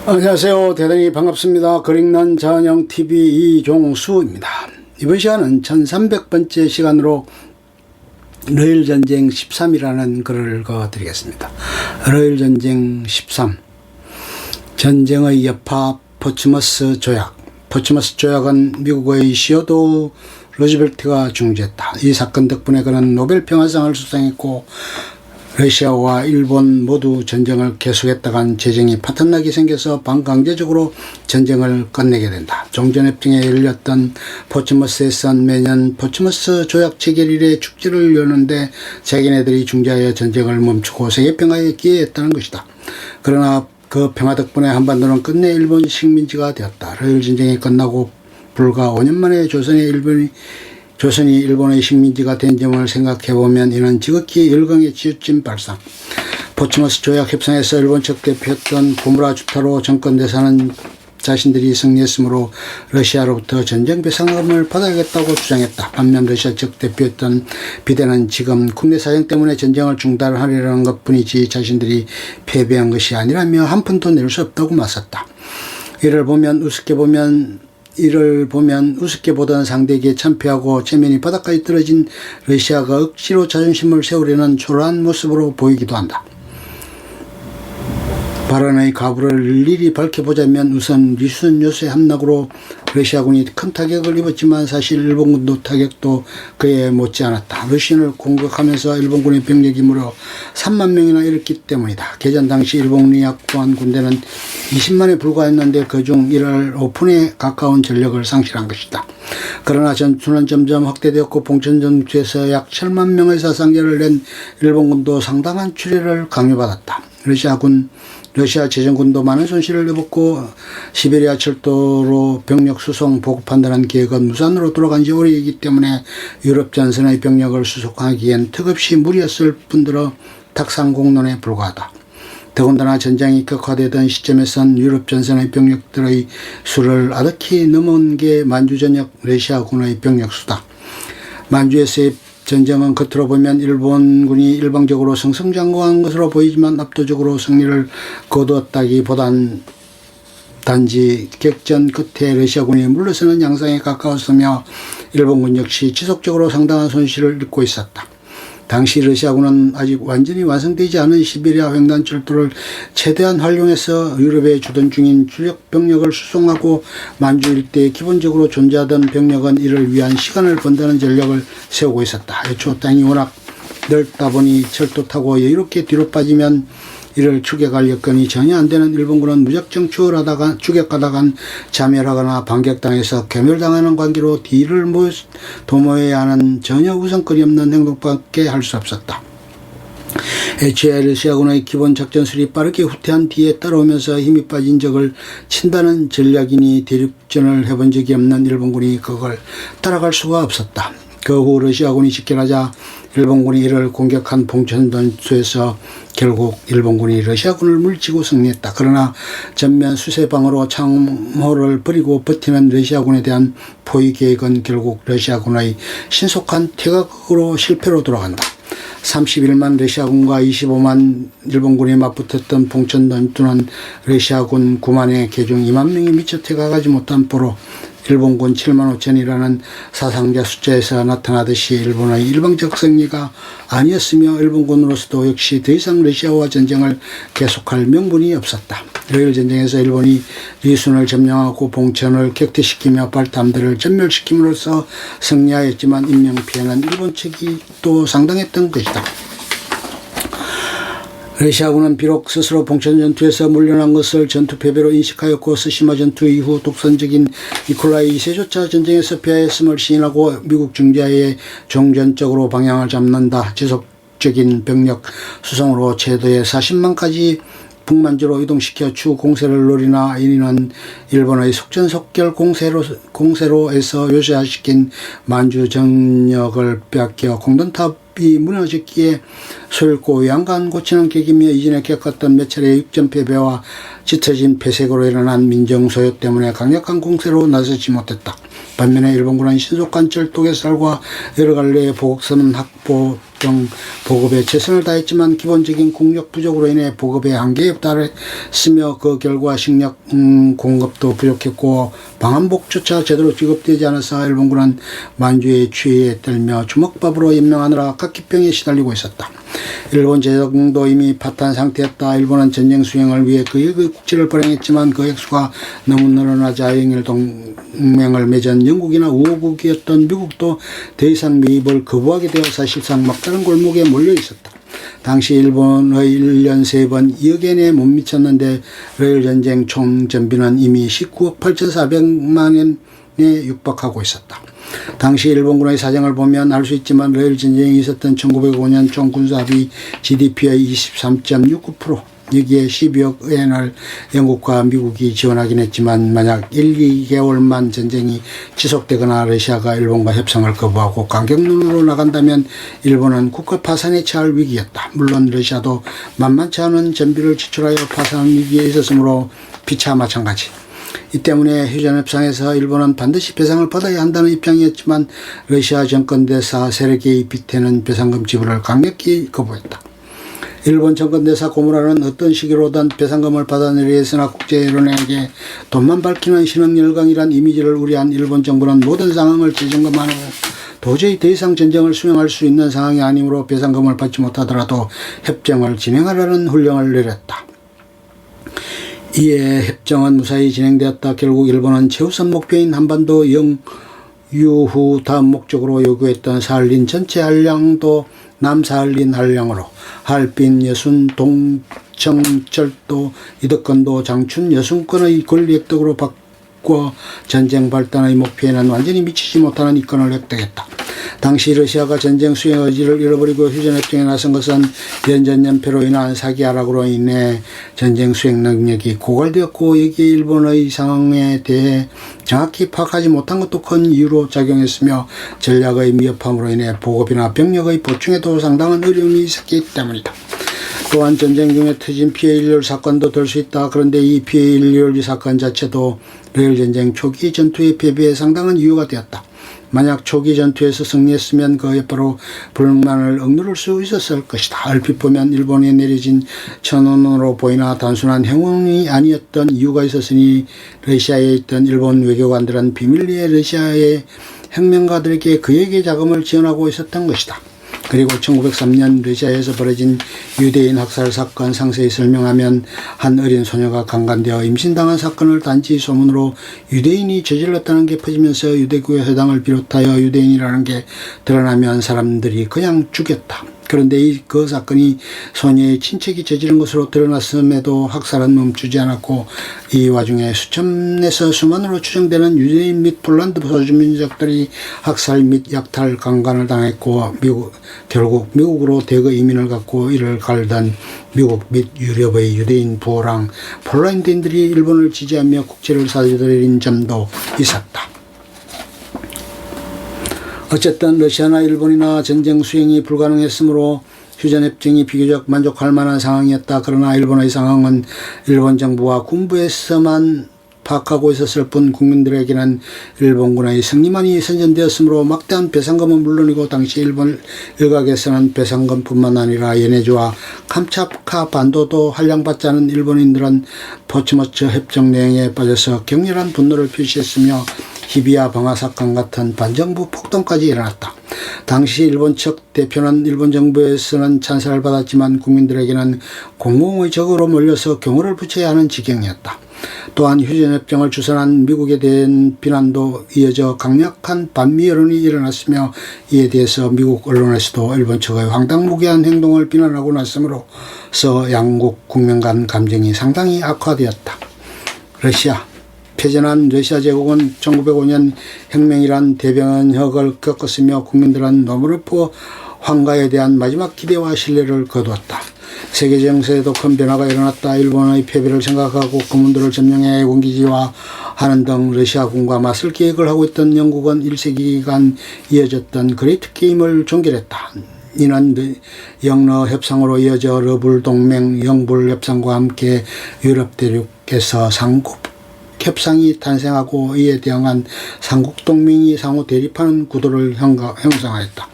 안녕하세요. 대단히 반갑습니다. 그릭난 자연형TV 이종수입니다. 이번 시간은 1300번째 시간으로 러일전쟁 13이라는 글을 읽어드리겠습니다. 러일전쟁 13 전쟁의 여파 포츠머스 조약. 포츠머스 조약은 미국의 시어도우 루즈벨트가 중재했다. 이 사건 덕분에 그는 노벨 평화상을 수상했고 러시아와 일본 모두 전쟁을 계속했다간 재정이 파탄나게 생겨서 반강제적으로 전쟁을 끝내게 된다. 종전협정에 열렸던 포츠머스에선 매년 포츠머스 조약 체결일에 축제를 여는데 자기네들이 중재하여 전쟁을 멈추고 세계평화에 기여했다는 것이다. 그러나 그 평화 덕분에 한반도는 끝내 일본 식민지가 되었다. 러일전쟁이 끝나고 불과 5년 만에 조선이 일본의 식민지가 된 점을 생각해보면 이는 지극히 열강에 치우친 발상. 포츠머스 조약 협상에서 일본 측 대표였던 구무라 주타로 정권 대사는 자신들이 승리했으므로 러시아로부터 전쟁 배상금을 받아야겠다고 주장했다. 반면 러시아 측 대표였던 비데는 지금 국내 사정 때문에 전쟁을 중단하려는 것뿐이지 자신들이 패배한 것이 아니라며 한 푼도 낼 수 없다고 맞섰다. 이를 보면 우습게 보던 상대에게 참패하고 체면이 바닥까지 떨어진 러시아가 억지로 자존심을 세우려는 초라한 모습으로 보이기도 한다. 발언의 가부를 일일이 밝혀보자면 우선 리순 요새 함락으로 러시아군이 큰 타격을 입었지만 사실 일본군도 타격도 그에 못지않았다. 러시아를 공격하면서 일본군의 병력이 무려 3만 명이나 잃었기 때문이다. 개전 당시 일본군이 약보한 군대는 20만에 불과했는데 그중 1월 5푼에 가까운 전력을 상실한 것이다. 그러나 전투는 점점 확대되었고 봉천전투에서 약 7만 명의 사상자를 낸 일본군도 상당한 추례를 강요받았다. 러시아 제정군도 많은 손실을 입었고 시베리아 철도로 병력 수송 보급한다는 계획은 무산으로 돌아간 지 오래이기 때문에 유럽 전선의 병력을 수송하기엔 턱없이 무리였을 뿐더러 탁상공론에 불과하다. 더군다나 전쟁이 격화되던 시점에선 유럽 전선의 병력들의 수를 아득히 넘은 게 만주 전역 러시아군의 병력 수다. 만주에서의 전쟁은 겉으로 보면 일본군이 일방적으로 승승장구한 것으로 보이지만 압도적으로 승리를 거두었다기보단 단지 격전 끝에 러시아군이 물러서는 양상에 가까웠으며 일본군 역시 지속적으로 상당한 손실을 입고 있었다. 당시 러시아군은 아직 완전히 완성되지 않은 시베리아 횡단철도를 최대한 활용해서 유럽에 주둔 중인 주력 병력을 수송하고 만주 일대에 기본적으로 존재하던 병력은 이를 위한 시간을 번다는 전략을 세우고 있었다. 애초 땅이 워낙 넓다 보니 철도 타고 여유롭게 뒤로 빠지면 이를 추격할 여건이 전혀 안 되는 일본군은 무작정 추격하다간 자멸하거나 반격당해서 괴멸당하는 관계로 뒤를 도모해야 하는 전혀 우선거리 없는 행동밖에 할 수 없었다. 애초에 러시아군의 기본 작전술이 빠르게 후퇴한 뒤에 따라오면서 힘이 빠진 적을 친다는 전략이니 대륙전을 해본 적이 없는 일본군이 그걸 따라갈 수가 없었다. 그 후 러시아군이 직결하자 일본군이 이를 공격한 봉천전투에서 결국 일본군이 러시아군을 물리치고 승리했다. 그러나 전면 수세방으로 참호를 벌이고 버티는 러시아군에 대한 포위 계획은 결국 러시아군의 신속한 퇴각으로 실패로 돌아간다. 31만 러시아군과 25만 일본군이 맞붙었던 봉천전투는 러시아군 9만의 개중 2만 명이 미처 퇴각하지 못한 포로 일본군 7만 5천이라는 사상자 숫자에서 나타나듯이 일본의 일방적 승리가 아니었으며 일본군으로서도 역시 더 이상 러시아와 전쟁을 계속할 명분이 없었다. 러일전쟁에서 일본이 리순을 점령하고 봉천을 격퇴시키며 발탐들을 전멸시킴으로써 승리하였지만 인명피해는 일본 측이 또 상당했던 것이다. 러시아군은 비록 스스로 봉천전투에서 물러난 것을 전투 패배로 인식하였고 스시마 전투 이후 독선적인 니콜라이 2세조차 전쟁에서 패하였음을 시인하고 미국 중재하에 종전적으로 방향을 잡는다. 지속적인 병력 수송으로 최대의 40만까지 북만주로 이동시켜 추 공세를 노리나 이는 일본의 속전속결 공세로 해서 요새화시킨 만주 전역을 빼앗겨 공든탑이 무너졌기에 소잃고 양간 고치는 격이며 이전에 겪었던 몇 차례의 육전 패배와 짙어진 폐색으로 일어난 민정 소요 때문에 강력한 공세로 나서지 못했다. 반면에 일본군은 신속한 철도 개설과 여러 갈래의 보급선 확보 등 보급에 최선을 다했지만 기본적인 국력 부족으로 인해 보급의 한계에 달했으며 그 결과 식량 공급도 부족했고 방한복조차 제대로 지급되지 않아서 일본군은 만주의 추위에 떨며 주먹밥으로 연명하느라 각기병에 시달리고 있었다. 일본 재정도 이미 파탄 상태였다. 일본은 전쟁 수행을 위해 그의 국지를 발행했지만 그 액수가 너무 늘어나자 영일 동맹을 맺은 영국이나 우호국이었던 미국도 더 이상 매입을 거부하게 되어 사실상 막다른 골목에 몰려 있었다. 당시 일본의 1년 3번 2억 엔에 못 미쳤는데 러일 전쟁 총 전비는 이미 19억 8,400만 엔에 육박하고 있었다. 당시 일본군의 사정을 보면 알 수 있지만 러일 전쟁이 있었던 1905년 총 군사비 GDP의 23.69%, 여기에 12억 엔을 영국과 미국이 지원하긴 했지만 만약 1, 2개월만 전쟁이 지속되거나 러시아가 일본과 협상을 거부하고 강경론으로 나간다면 일본은 국가 파산에 처할 위기였다. 물론 러시아도 만만치 않은 전비를 지출하여 파산 위기에 있었으므로 피차 마찬가지. 이 때문에 휴전협상에서 일본은 반드시 배상을 받아야 한다는 입장이었지만 러시아 정권대사 세르게이 비테는 배상금 지불을 강력히 거부했다. 일본 정권대사 고무라는 어떤 시기로든 배상금을 받아내려 했으나 국제여론에게 돈만 밝히는 신흥열강이란 이미지를 우려한 일본 정부는 모든 상황을 재점검한 후 도저히 더 이상 전쟁을 수행할 수 있는 상황이 아니므로 배상금을 받지 못하더라도 협정을 진행하라는 훈령을 내렸다. 이에 협정은 무사히 진행되었다. 결국 일본은 최우선 목표인 한반도 영유 후 다음 목적으로 요구했던 사할린 전체 한량도 남사할린 한량으로 하얼빈 여순 동청철도 이덕건도 장춘 여순권의 권리 획득으로 바꿔 전쟁 발단의 목표에는 완전히 미치지 못하는 이권을 획득했다. 당시 러시아가 전쟁 수행 의지를 잃어버리고 휴전협정에 나선 것은 연전연패로 인한 사기 하락으로 인해 전쟁 수행 능력이 고갈되었고 여기에 일본의 상황에 대해 정확히 파악하지 못한 것도 큰 이유로 작용했으며 전략의 미흡함으로 인해 보급이나 병력의 보충에도 상당한 어려움이 있었기 때문이다. 또한 전쟁 중에 터진 피해 일률 사건도 될 수 있다. 그런데 이 피해 일률 사건 자체도 러일 전쟁 초기 전투의 패배에 상당한 이유가 되었다. 만약 초기 전투에서 승리했으면 그 여파로 불만을 억누를 수 있었을 것이다. 얼핏 보면 일본에 내려진 천원으로 보이나 단순한 행운이 아니었던 이유가 있었으니 러시아에 있던 일본 외교관들은 비밀리에 러시아의 혁명가들에게 그에게 자금을 지원하고 있었던 것이다. 그리고 1903년 러시아에서 벌어진 유대인 학살 사건 상세히 설명하면 한 어린 소녀가 강간되어 임신당한 사건을 단지 소문으로 유대인이 저질렀다는 게 퍼지면서 유대교회 회당을 비롯하여 유대인이라는 게 드러나면 사람들이 그냥 죽였다. 그런데 그 사건이 소녀의 친척이 저지른 것으로 드러났음에도 학살은 멈추지 않았고 이 와중에 수천에서 수만으로 추정되는 유대인 및 폴란드 소수민족들이 학살 및 약탈 강간을 당했고 결국 미국으로 대거 이민을 갔고 이를 갈던 미국 및 유럽의 유대인 부호랑 폴란드인들이 일본을 지지하며 국제를 사들인 점도 있었다. 어쨌든 러시아나 일본이나 전쟁 수행이 불가능했으므로 휴전협정이 비교적 만족할 만한 상황이었다. 그러나 일본의 상황은 일본 정부와 군부에서만 파악하고 있었을 뿐 국민들에게는 일본군의 승리만이 선전되었으므로 막대한 배상금은 물론이고 당시 일본 일각에서는 배상금뿐만 아니라 연해주와 캄차tka 반도도 할량받지 않은 일본인들은 포츠머츠 협정 내용에 빠져서 격렬한 분노를 표시했으며 히비야 방화 사건 같은 반정부 폭동까지 일어났다. 당시 일본 측 대표는 일본 정부에서는 찬사를 받았지만 국민들에게는 공공의 적으로 몰려서 경호를 붙여야 하는 지경이었다. 또한 휴전협정을 주선한 미국에 대한 비난도 이어져 강력한 반미 여론이 일어났으며 이에 대해서 미국 언론에서도 일본 측의 황당무계한 행동을 비난하고 났으므로써 양국 국민 간 감정이 상당히 악화되었다. 러시아 패전한 러시아 제국은 1905년 혁명이란 대변혁을 겪었으며 국민들은 노무르프 황가에 대한 마지막 기대와 신뢰를 거두었다. 세계 정세에도 큰 변화가 일어났다. 일본의 패배를 생각하고 금문들을 점령해 원기지화하는 등 러시아군과 맞설 계획을 하고 있던 영국은 1세기간 이어졌던 그레이트 게임을 종결했다. 이는 영러 협상으로 이어져 러불 동맹, 영불 협상과 함께 유럽 대륙에서 삼국 협상이 탄생하고 이에 대응한 삼국동맹이 상호 대립하는 구도를 형성하였다.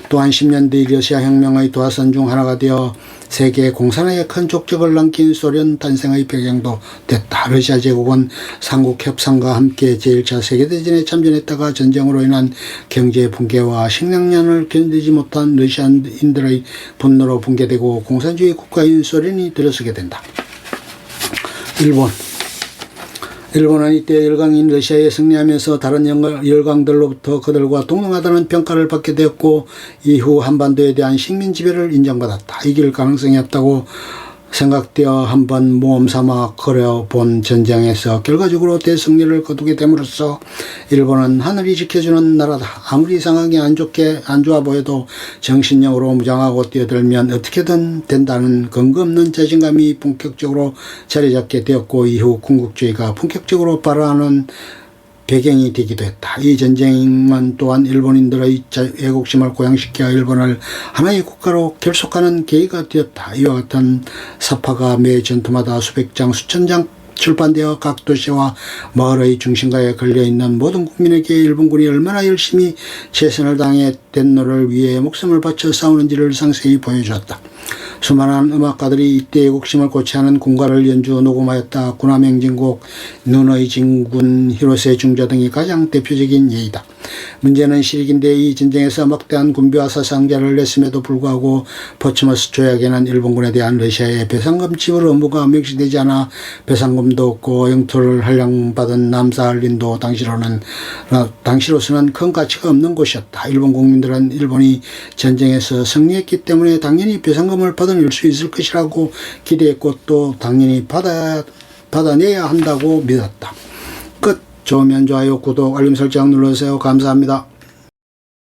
또한 10년 뒤 러시아 혁명의 도화선 중 하나가 되어 세계 공산화에 큰 족적을 남긴 소련 탄생의 배경도 됐다. 러시아 제국은 삼국 협상과 함께 제1차 세계대전에 참전했다가 전쟁으로 인한 경제 붕괴와 식량난을 견디지 못한 러시아인들의 분노로 붕괴되고 공산주의 국가인 소련이 들어서게 된다. 일본은 이때 열강인 러시아에 승리하면서 다른 열강들로부터 그들과 동등하다는 평가를 받게 되었고 이후 한반도에 대한 식민 지배를 인정받았다. 이길 가능성이 없다고 생각되어 한번 모험삼아 걸어본 전쟁에서 결과적으로 대승리를 거두게 됨으로써 일본은 하늘이 지켜주는 나라다. 아무리 상황이 안 좋아 보여도 정신력으로 무장하고 뛰어들면 어떻게든 된다는 근거 없는 자신감이 본격적으로 자리 잡게 되었고 이후 군국주의가 본격적으로 발화하는 배경이 되기도 했다. 이 전쟁은 또한 일본인들의 애국심을 고양시켜 일본을 하나의 국가로 결속하는 계기가 되었다. 이와 같은 사파가 매 전투마다 수백 장, 수천 장 출판되어 각 도시와 마을의 중심가에 걸려있는 모든 국민에게 일본군이 얼마나 열심히 최선을 다해 대노를 위해 목숨을 바쳐 싸우는지를 상세히 보여주었다. 수많은 음악가들이 이때 애국심을 고취하는 군가를 연주 녹음하였다. 군함행진곡, 눈의 진군, 히로세 중조 등이 가장 대표적인 예이다. 문제는 실익인데 이 전쟁에서 막대한 군비와 사상자를 냈음에도 불구하고 포츠머스 조약에는 일본군에 대한 러시아의 배상금 지불 의무가 명시되지 않아 배상금도 없고 영토를 할량받은 남사할린도 당시로서는 큰 가치가 없는 곳이었다. 일본 국민들은 일본이 전쟁에서 승리했기 때문에 당연히 배상금을 받아낼 수 있을 것이라고 기대했고 또 당연히 받아내야 한다고 믿었다. 끝. 좋으면 좋아요, 구독, 알림 설정 눌러주세요. 감사합니다.